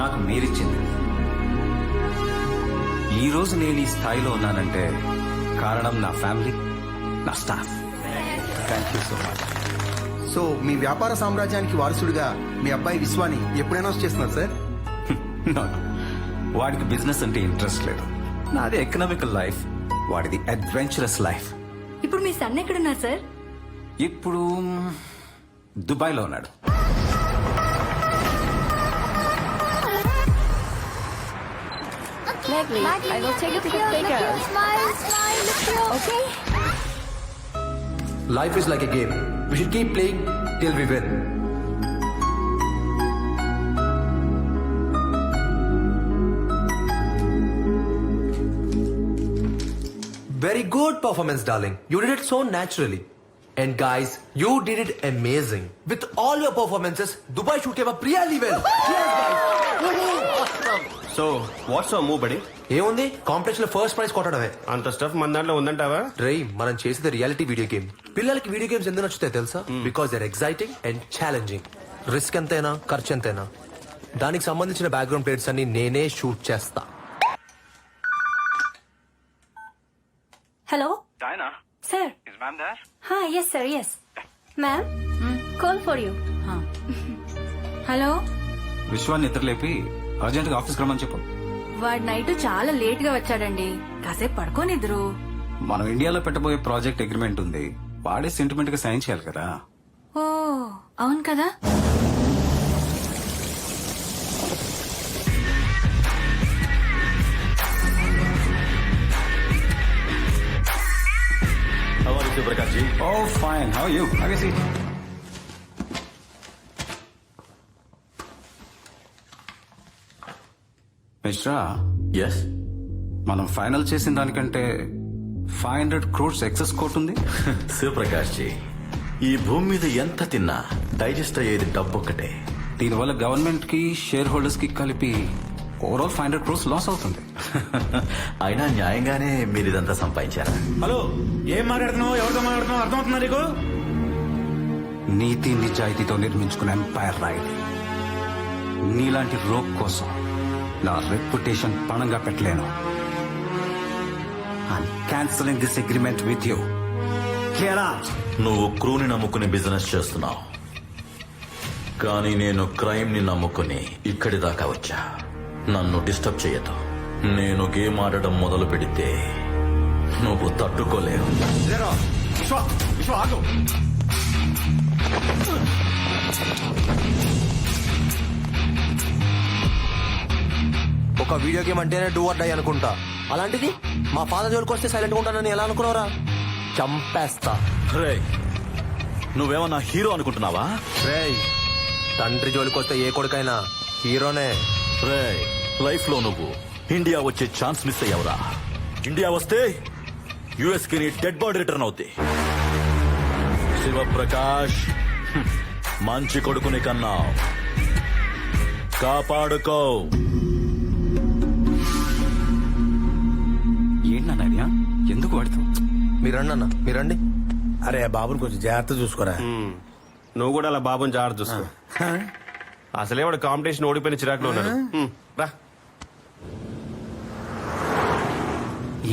నాకు మీరిచ్చింది. ఈ రోజు నేను ఈ స్థాయిలో ఉన్నానంటే కారణం నా ఫ్యామిలీ, నా staff. Thank you so much. So మీ వ్యాపార సామ్రాజ్యానికి వారసుడిగా మీ అబ్బాయి విశ్వాని ఎప్పుడైనా చేస్తున్నారు సార్? No, no. వాడికి బిజినెస్ అంటే ఇంట్రెస్ట్ లేదు. నాది ఎకనామికల్ లైఫ్, వాడిది అడ్వెంచరస్ లైఫ్. ఇప్పుడు మీ సన్ ఎక్కడున్నారు సార్? ఇప్పుడు దుబాయ్ లో ఉన్నాడు. I will take you to the playground. Okay. Life is like a game. We should keep playing till we win. Very good performance, darling. You did it so naturally. And guys, you did it amazing. With all your performances, Dubai shoot came up really well. Cheers, guys. So what's our move బడి? ఏముంది competition లో first prize కొట్టడమే. అంత stuff మన దాంట్లో ఉందంటావా? రేయ్, మనం చేసేది reality video game. పిల్లలకి వీడియో గేమ్స్ ఎందుకు నచ్చుతాయి తెలుసా? Because they are exciting and challenging. Risk ఎంతైనా ఖర్చు ఎంతైనా దానికి సంబంధించిన బ్యాక్గ్రౌండ్ ప్లేట్స్ అన్ని నేనే షూట్ చేస్తా. Hello? Diana, Sir. is ma'am there? Hi, yes sir, yes. Ma'am, call for you. Hello, విశ్వాన్ని నిద్రలేపి అర్జెంట్ గా ఆఫీస్కి రమ్మని చెప్పు. వాడు నైట్ చాలా లేట్ గా వచ్చాడండి. కాసేపు పడుకోనిద్దరు. మనం ఇండియాలో పెట్టబోయే ప్రాజెక్ట్ అగ్రిమెంట్ ఉంది, వాడే సెంటిమెంట్ గా సైన్ చేయాలి కదా. ఓ అవును కదా. How are you, Prakash ji? Oh, fine. How are you? Have a seat. Mishra, yes మనం ఫైనల్ చేసిన దానికంటే 500 crores ఎక్సెస్ కోట్ ఉంది. శివప్రకాష్ జీ, ఈ భూమి మీద ఎంత తిన్నా డైజెస్ట్ అయ్యేది డబ్బు ఒక్కటే. దీనివల్ల గవర్నమెంట్ కి షేర్ హోల్డర్స్ కి కలిపి ఓవరాల్ 500 crores లాస్ అవుతుంది. అయినా న్యాయంగానే మీరు ఇదంతా సంపాదించారా? హలో, ఏం మాట్లాడుతున్నావు? ఎవరితో మాట్లాడుతున్నావు? అర్థమవుతుందా నీకు? నీతి నిజాయితీతో నిర్మించుకున్న ఎంపైర్ రాయల్. నీలాంటి రోగ్ కోసం నా రెప్యుటేషన్ పణంగా పెట్టలేను. I'm cancelling this agreement with you. నువ్వు క్రూని నమ్ముకుని బిజినెస్ చేస్తున్నావు, కానీ నేను క్రైమ్ ని నమ్ముకుని ఇక్కడి దాకా వచ్చా. నన్ను డిస్టర్బ్ చేయదు. నేను గేమ్ ఆడడం మొదలు పెడితే నువ్వు తట్టుకోలేవు. ఒక వీడియో గేమ్ అంటేనే డూ ఆర్ డై అనుకుంటా. అలాంటిది మా ఫాదర్ జోలికి వస్తే సైలెంట్ గా ఉంటానని ఎలా అనుకున్నారా? చంపేస్తా. రేయ్, నువ్వేమన్నా హీరో అనుకుంటున్నావా? రేయ్, తండ్రి జోలికి వస్తే ఏ కొడుకైనా హీరోనే. రేయ్, లైఫ్ లో నువ్వు ఇండియా వచ్చే ఛాన్స్ మిస్ అయ్యావురా. ఇండియా వస్తే యుఎస్ కి నీ డెడ్ బాడీ రిటర్న్ అవుద్ది. శివప్రకాష్, మంచి కొడుకుని కన్నా కాపాడుకో. ఏంటన్నా ఎందుకు వాడుతావు? మీరండి అన్న, మీరండి. అరే బాబుని కొంచెం జాగ్రత్త చూసుకోరా. నువ్వు కూడా అలా బాబుని జాగ్రత్త చూసుకో. అసలే వాడు కాంపిటీషన్ ఓడిపోయిన చిరాకులో ఉన్నాడు. రా.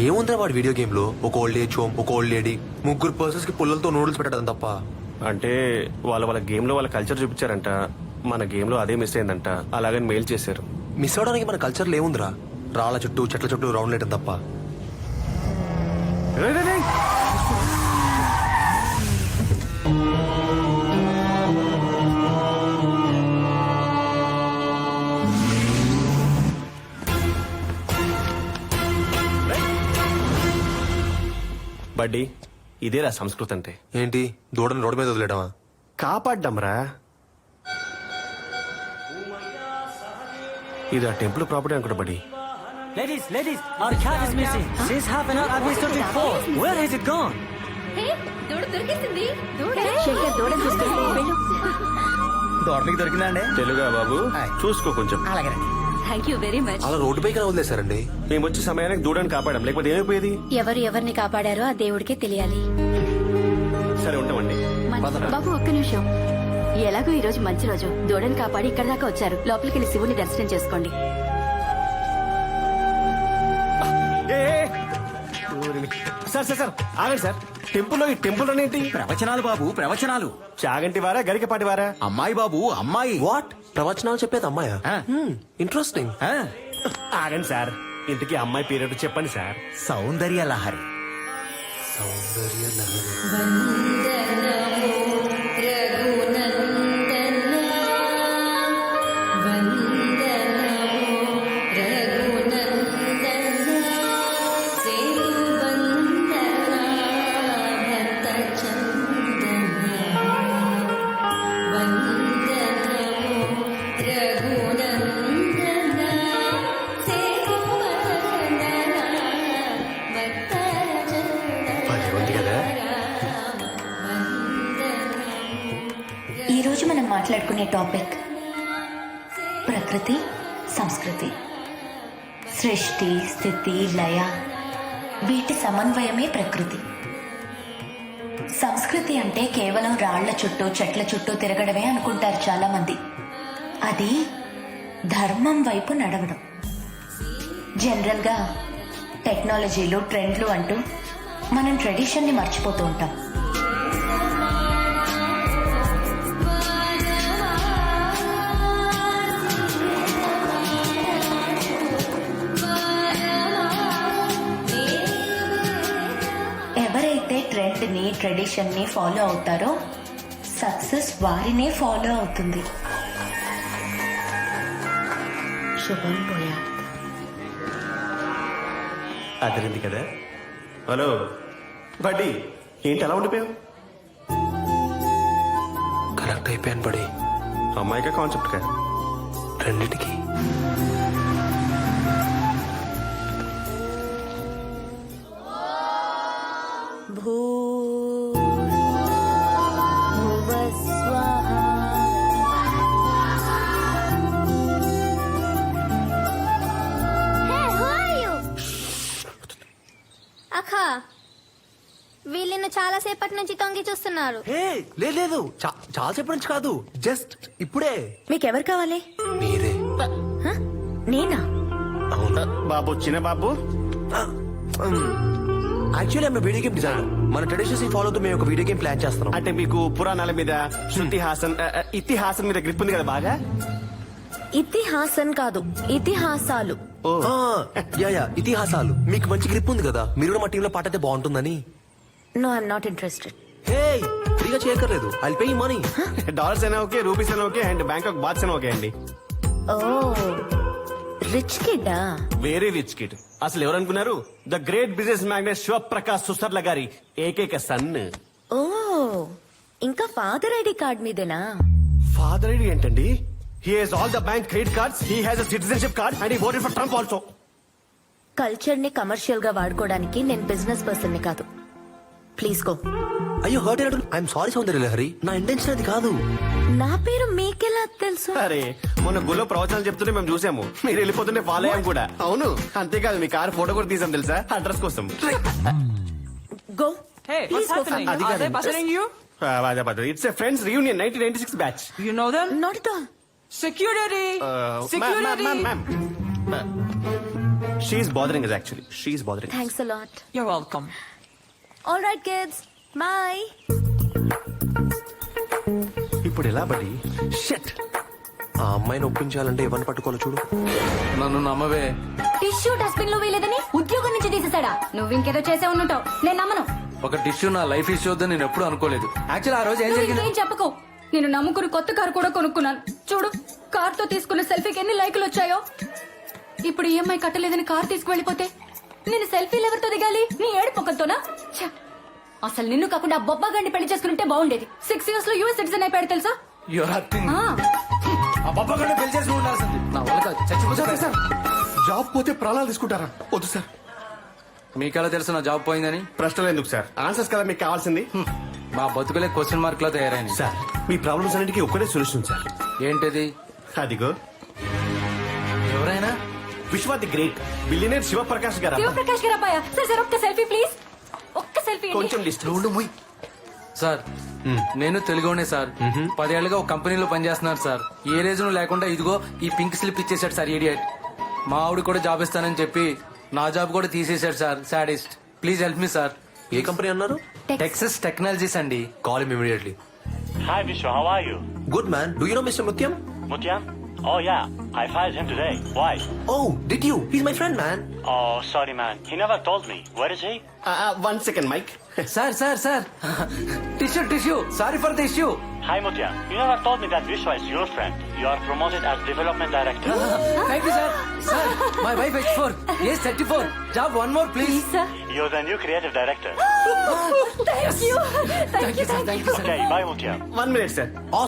ఏముందిరా వాడి వీడియో గేమ్ లో? ఒక ఓల్డ్ ఏజ్ హోమ్, ఒక ఓల్డ్ లేడీ, ముగ్గురు పర్సన్స్ కి పుల్లలతో నూడిల్స్ పెట్టడం తప్ప. అంటే వాళ్ళ గేమ్ లో వాళ్ళ కల్చర్ చూపించారంట, మన గేమ్ లో అదే మిస్ అయిందంట. అలాగని మెయిల్ చేశారు. మిస్ అవడానికి మన కల్చర్లో ఏముందిరా? రాళ్ల చుట్టూ చెట్ల చుట్టూ రౌండ్ లేయటం తప్ప. రేయ్, రేయ్, రేయ్. బడ్డీ, ఇదేరా సంస్కృతి అంటే. ఏంటి, దూడని రోడ్డు మీద వదిలేయడమా? కాపాడ్డాంరా. ఇది ఆ టెంపుల్ ప్రాపర్టీ అనుకుంటా బడ్డీ. Ladies, our cat is missing. Since half an hour I've been searching for. Where has it gone? దూడ దొరికింది. శేఖర్ దూడ తీసుకెళ్ళి వెళ్ళు. దోటకి దొరికిందండి. తెలుగా బాబు, చూసుకో కొంచెం. Thank you very much. అలా రోడ్డు పైకి వదిలేశారండి. మేము వచ్చే సమయానికి దూడని కాపాడాం, లేకపోతే ఏమైపోయేది? ఎవరు ఎవరిని కాపాడారో ఆ దేవుడికే తెలియాలి. సరే ఉంటామండి. బాబు ఒక్క నిమిషం. ఎలాగో ఈ రోజు మంచి రోజు, దూడని కాపాడి ఇక్కడ దాకా వచ్చారు. లోపలికి వెళ్ళి శివుని దర్శనం చేసుకోండి. సార్ సార్ సార్ ఆగండి సార్. టెంపుల్లో ఈ టెంపుల్ అనేంటి? ప్రవచనాలు బాబు, ప్రవచనాలు. చాగంటి వారా గరికపాటి వారా? అమ్మాయి బాబు, అమ్మాయి. వాట్ ప్రవచనాలు చెప్పేది అమ్మాయా? ఇంట్రెస్టింగ్. ఆగండి సార్, ఇంతకీ అమ్మాయి పేరు చెప్పండి సార్. సౌందర్య లహరి. ఈ రోజు మనం మాట్లాడుకునే టాపిక్ ప్రకృతి, సంస్కృతి. సృష్టి, స్థితి, లయ వీటి సమన్వయమే ప్రకృతి. సంస్కృతి అంటే కేవలం రాళ్ల చుట్టూ చెట్ల చుట్టూ తిరగడమే అనుకుంటారు చాలా మంది. అది ధర్మం వైపు నడవడం. జనరల్ గా టెక్నాలజీలు, ట్రెండ్లు అంటూ మనం ట్రెడిషన్ ని మర్చిపోతూ ఉంటాం. ఎవరైతే ట్రెండ్ ని, ట్రెడిషన్ ని ఫాలో అవుతారో సక్సెస్ వారినే ఫాలో అవుతుంది. శుభం పోయా. అదిరింది కదా. హలో బడ్డీ, ఏంటి అలా ఉండిపోయావు? కరెక్ట్ అయిపోయాను బడి. అమ్మాయికా కాన్సెప్ట్ కా? రెండిటికి. అక్క, వీళ్ళను చాలా సేపటి నుంచి తొంగి చూస్తున్నారు. లేదు చాలాసేపటి నుంచి కాదు, జస్ట్ ఇప్పుడే. మీకెవరు కావాలి? మీరే. హ? నేనా? అవునా బాబు, చిన్న బాబు. యాక్చువల్లీ ఆమె వీడియో గేమ్ డిజైనర్. మన ట్రెడిషన్స్ ఫాలో అవుతూ మేము ఒక వీడియో గేమ్ ప్లాన్ చేస్తున్నాం. అంటే మీకు పురాణాల మీద, శృతిహాసన్, ఇతిహాసం మీద గ్రిప్ ఉంది కదా బాగా? ఇతిహాసం కాదు, ఇతిహాసాలు. యా ఇతిహాసాలు. మీకు మంచి గ్రిప్ ఉంది కదా, మీరు కూడా మా టీంలో పాట అయితే బాగుంటుందని. No, I'm not interested. Hey, ఫ్రీగా చేయక్కర్లేదు, ఐ పే మనీ. డాలర్స్ అయినా ఓకే, రూపీస్ అయినా ఓకే, అండ్ బ్యాంకాక్ బాత్స్ అయినా ఓకే అండి. ఓ, రిచ్ కిడ్డా? Very rich kid. అసలు ఎవరనుకున్నారు? The great business magnate Shivaprakash Susarla గారి ఏకైక సన్. ఓ, ఇంకా ఫాదర్ ఐడి కార్డ్ మీదేనా? ఫాదర్ ఐడి ఏంటండి? He has all the bank credit cards, he has a citizenship card, and he voted for Trump also. Culture ని commercial గా వాడుకోవడానికి నేను business person ని కాదు. Please go. అయ్యో హర్ట్ అయినట్టు. ఐఎమ్ సారీ సౌందర్య లహరి, నా ఇంటెన్షన్ అది కాదు. నా పేరు మీకెలా తెలుసు? అరే, మొన్న గుళ్ళో ప్రవచనాలు చెప్తుంటే మేము చూసాము, మీరు వెళ్ళిపోతుంటే ఫాలో అయ్యాం కూడా. అవును, అంతేకాదు మీ కార్ ఫోటో కూడా తీసాం తెలుసా, అడ్రస్ కోసం. Go. Hey, what's Please go happening? from- అది Are they కాదు. buttering you? It's a friends reunion 1996 batch. You know them? Not at all. Security! Security! She is bothering us actually. She's bothering us. Thanks a lot. You're welcome. All right, kids. Bye. ఇప్పుడు ఎలా బడి? Shut. ఆ అమ్మాయిని ఒప్పించాలంటే ఎవరిని పట్టుకోవాలో చూడు. నన్ను నమ్మవే. Tissue dustbin లో వేయలేదని ఉద్యోగం నుంచి తీసేసాడా? నువ్వు ఇంకేదో చేసే ఉండుంటావు, నేను నమ్మను. ఒక టిష్యూ నా లైఫ్ ఇష్యూ వద్దని నేను ఎప్పుడు అనుకోలేదు. యాక్చువల్ ఆ రోజు ఏం నువ్వు జరిగింది? ఇంకేం చెప్పకు. నేను నమ్ముకుని కొత్త కారు కూడా కొనుక్కున్నాను. చూడు, కార్ తో తీసుకున్న సెల్ఫీకి ఎన్ని లైకులు వచ్చాయో. ఇప్పుడు ఈఎంఐ కట్టలేదని కార్ తీసుకువెళ్ళిపోతే నేను సెల్ఫీలు ఎవరితో దిగాలి? నీ ఏడు పొక్కలతోనా? ఛ! అసలు నిన్ను కాకుండా బొబ్బా గండి పెళ్లి చేసుకుంటే బాగుండేది. 6 years లో యూఎస్ సిటిజన్ అయిపోయాడు తెలుసా? You're acting. ఆ, ఆ బొబ్బ కూడా పెళ్లి చేసి ఉండాల్సింది. నా వల్ల కాదు, చచ్చిపోతా సార్. జాబ్ పోతే ప్రాణాలు తీసుకుంటారా? వద్దు సార్. మీకెలా తెలుసు నా జాబ్ పోయిందని? ప్రశ్నలు ఎందుకు సార్, ఆన్సర్స్ కదా మీకు కావాల్సింది. మా బతుకులే క్వశ్చన్ మార్క్ లో తయారైంది. సార్, మీ ప్రాబ్లమ్స్ అన్నిటికీ ఒక్కటే సొల్యూషన్ సార్. ఏంటిది? అదిగో ఎవరైనా? విశ్వ ది గ్రేట్ బిలియనర్ శివప్రకాష్ గారు. శివప్రకాష్ గారు అబ్బాయా? సార్ సార్ ఒక్క సెల్ఫీ ప్లీజ్, ఒక్క సెల్ఫీ. కొంచెం డిస్టెన్స్. సార్ నేను తెలుగునే సార్ 10 ఏళ్ళుగా ఒక కంపెనీలో పనిచేస్తున్నాను సార్. ఏ రీజన్ లేకుండా ఇదిగో ఈ పింక్ స్లిప్ ఇచ్చేసాడు సార్ ఇడియట్. మా ఆవిడ కూడా జాబ్ ఇస్తానని చెప్పి నా జాబ్ కూడా తీసేశాడు sir. Sadist. Please help me sir. ఏ కంపెనీ అన్నారు? టెక్సస్ టెక్నాలజీస్ అండి. Call him immediately. Hi Vishwa, how are you? Good man. Do you know mister Mutyam? Mutyam? Oh yeah, I fired him today. Why? Oh did you? He's my friend man. Oh, sorry man. He never told me. Where is he? 1 second, Mike. Sir sir sir tissue sorry for the issue. Hi Mutyam. You never told me that Vishwa is your friend. You are promoted as development director. Thank you sir. Sir my wife H4 age 34. Job one more please. Sir You're the new creative director. Thank you thank you sir. Okay, bye Mutyam. 1 minute, sir.